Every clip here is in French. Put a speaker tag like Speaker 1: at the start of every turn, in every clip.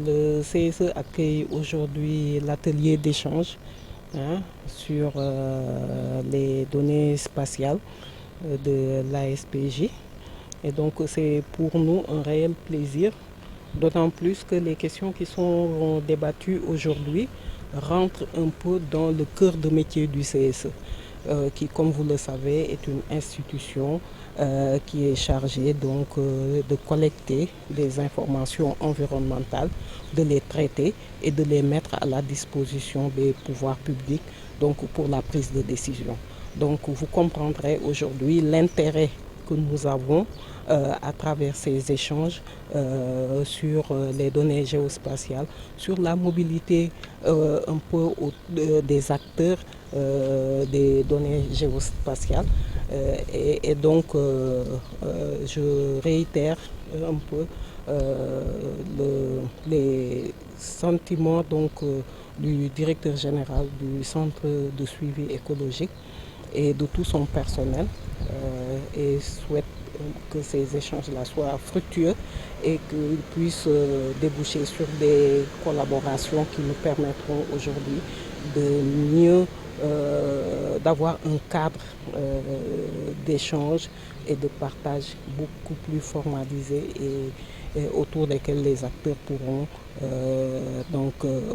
Speaker 1: Le CSE accueille aujourd'hui l'atelier d'échange sur les données spatiales de l'ASPJ. Et donc c'est pour nous un réel plaisir, d'autant plus que les questions qui sont débattues aujourd'hui rentrent un peu dans le cœur de métier du CSE, qui, comme vous le savez, est une institution qui est chargée de collecter des informations environnementales, de les traiter et de les mettre à la disposition des pouvoirs publics pour la prise de décision. Donc vous comprendrez aujourd'hui l'intérêt que nous avons à travers ces échanges sur les données géospatiales, sur la mobilité des acteurs des données géospatiales. Je réitère un peu les sentiments du directeur général du Centre de suivi écologique et de tout son personnel et souhaite que ces échanges-là soient fructueux et qu'ils puissent déboucher sur des collaborations qui nous permettront aujourd'hui de mieux d'avoir un cadre d'échange et de partage beaucoup plus formalisé et autour desquels les acteurs pourront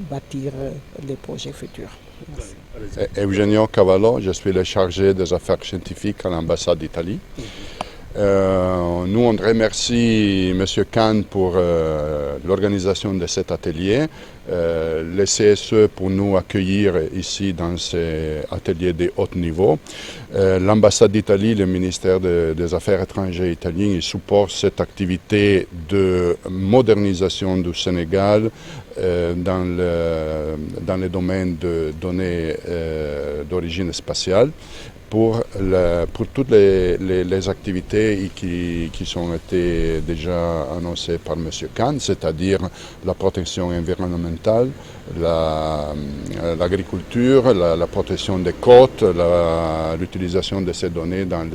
Speaker 1: bâtir les projets futurs. Merci.
Speaker 2: Eugenio Cavallo, je suis le chargé des affaires scientifiques à l'ambassade d'Italie. Nous, on remercie M. Khan pour l'organisation de cet atelier, le CSE pour nous accueillir ici dans cet atelier de haut niveau. L'ambassade d'Italie, le ministère des Affaires étrangères italien, il supporte cette activité de modernisation du Sénégal dans le domaine de données d'origine spatiale. Pour toutes les activités qui sont été déjà annoncées par M. Khan, c'est-à-dire la protection environnementale, l'agriculture, la protection des côtes, l'utilisation de ces données dans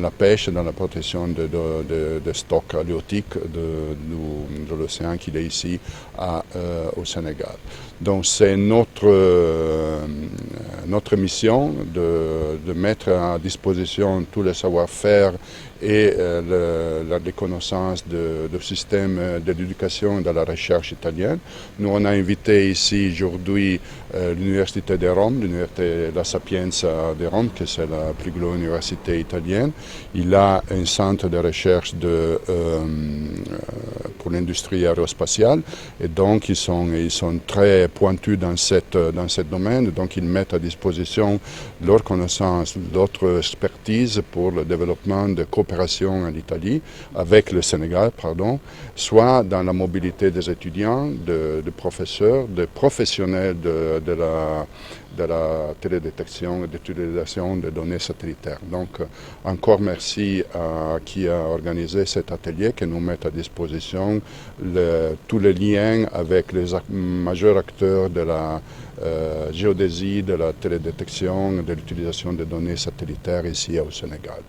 Speaker 2: la pêche, dans la protection de stocks halieutiques de l'océan qu'il est ici au Sénégal. Donc c'est notre mission de mettre à disposition tous les savoir-faire et les connaissances du système de l'éducation et de la recherche italienne. Nous, on a invité ici aujourd'hui l'Université de Rome, l'Université La Sapienza de Rome, qui c'est la plus grande université italienne. Il a un centre de recherche pour l'industrie aérospatiale et donc ils sont très pointus dans ce domaine. Donc ils mettent à disposition leurs connaissances, leur expertise pour le développement de coopération en Italie avec le Sénégal, soit dans la mobilité des étudiants, de professeurs, de professionnels de la télédétection et d'utilisation des données satellitaires. Donc encore merci à qui a organisé cet atelier qui nous met à disposition tous les liens avec les majeurs acteurs de la géodésie, de la télédétection, de l'utilisation des données satellitaires ici au Sénégal.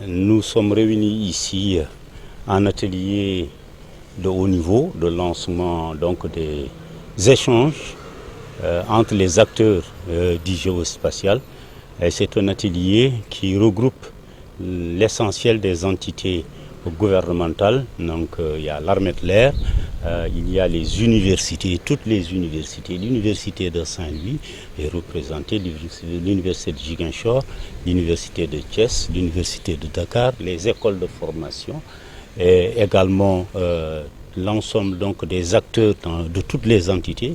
Speaker 3: Nous sommes réunis ici en atelier de haut niveau de lancement des échanges entre les acteurs du géospatial. C'est un atelier qui regroupe l'essentiel des entités gouvernementales. Donc il y a l'armée de l'air, il y a les universités, toutes les universités. L'université de Saint-Louis est représentée, l'université de Ziguinchor, l'université de Thiès, l'université de Dakar, les écoles de formation et également l'ensemble des acteurs de toutes les entités.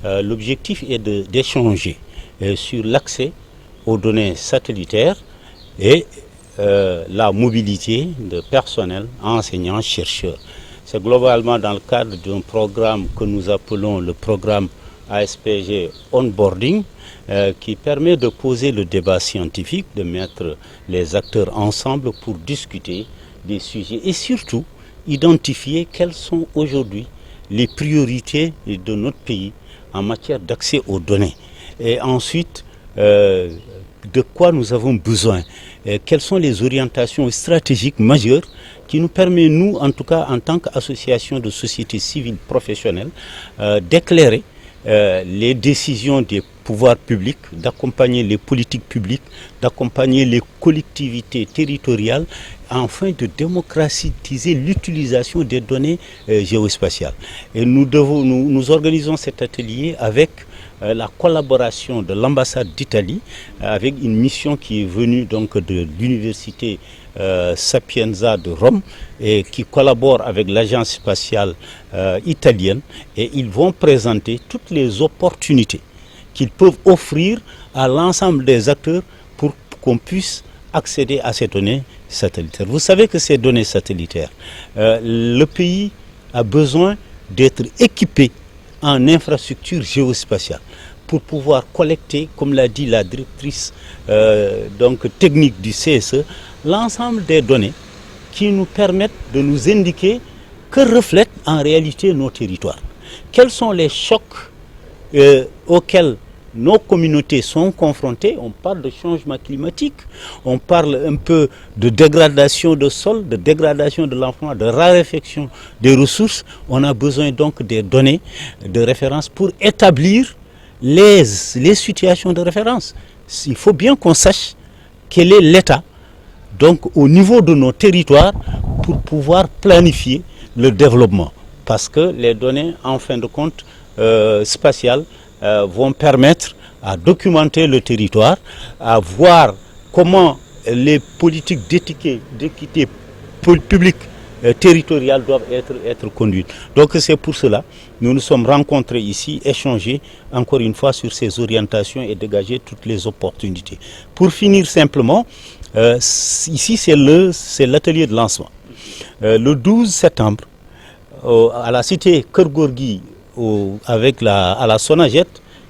Speaker 3: L'objectif est d'échanger sur l'accès aux données satellitaires et la mobilité de personnel, enseignants, chercheurs. C'est globalement dans le cadre d'un programme que nous appelons le programme ASPG Onboarding qui permet de poser le débat scientifique, de mettre les acteurs ensemble pour discuter des sujets et surtout identifier quelles sont aujourd'hui les priorités de notre pays en matière d'accès aux données. Et ensuite, de quoi nous avons besoin, quelles sont les orientations stratégiques majeures qui nous permettent, nous, en tout cas en tant qu'association de société civile professionnelle, d'éclairer les décisions des pouvoirs publics, d'accompagner les politiques publiques, d'accompagner les collectivités territoriales afin de démocratiser l'utilisation des données géospatiales. Et nous organisons cet atelier avec la collaboration de l'ambassade d'Italie, avec une mission qui est venue donc de l'université Sapienza de Rome et qui collabore avec l'agence spatiale italienne, et ils vont présenter toutes les opportunités qu'ils peuvent offrir à l'ensemble des acteurs pour qu'on puisse accéder à ces données satellitaires. Vous savez que ces données satellitaires, le pays a besoin d'être équipé en infrastructure géospatiale pour pouvoir collecter, comme l'a dit la directrice technique du CSE, l'ensemble des données qui nous permettent de nous indiquer que reflètent en réalité nos territoires. Quels sont les chocs auxquels nos communautés sont confrontées? On parle de changement climatique, on parle un peu de dégradation de sol, de dégradation de l'environnement, de raréfaction des ressources. On a besoin donc des données de référence pour établir les situations de référence. Il faut bien qu'on sache quel est l'état donc au niveau de nos territoires pour pouvoir planifier le développement. Parce que les données, en fin de compte, spatiales, vont permettre à documenter le territoire, à voir comment les politiques d'équité publique territoriale doivent être conduites. Donc c'est pour cela que nous nous sommes rencontrés ici, échangés encore une fois sur ces orientations et dégager toutes les opportunités. Pour finir simplement, ici c'est l'atelier de lancement. Le 12 septembre, à la cité Kergorgi, à la Sonaget,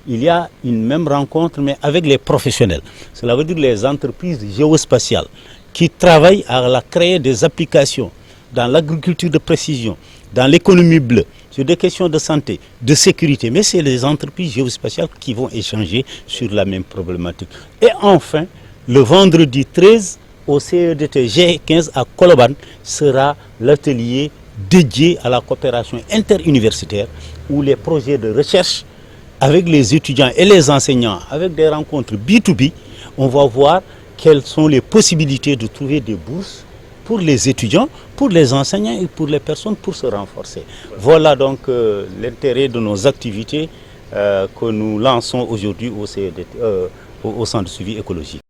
Speaker 3: il y a une même rencontre, mais avec les professionnels. Cela veut dire les entreprises géospatiales qui travaillent à créer des applications dans l'agriculture de précision, dans l'économie bleue, sur des questions de santé, de sécurité. Mais c'est les entreprises géospatiales qui vont échanger sur la même problématique. Et enfin, le vendredi 13, au CEDT G15 à Koloban, sera l'atelier dédié à la coopération interuniversitaire, où les projets de recherche avec les étudiants et les enseignants, avec des rencontres B2B, on va voir quelles sont les possibilités de trouver des bourses pour les étudiants, pour les enseignants et pour les personnes pour se renforcer. Voilà donc l'intérêt de nos activités que nous lançons aujourd'hui au Centre de suivi écologique.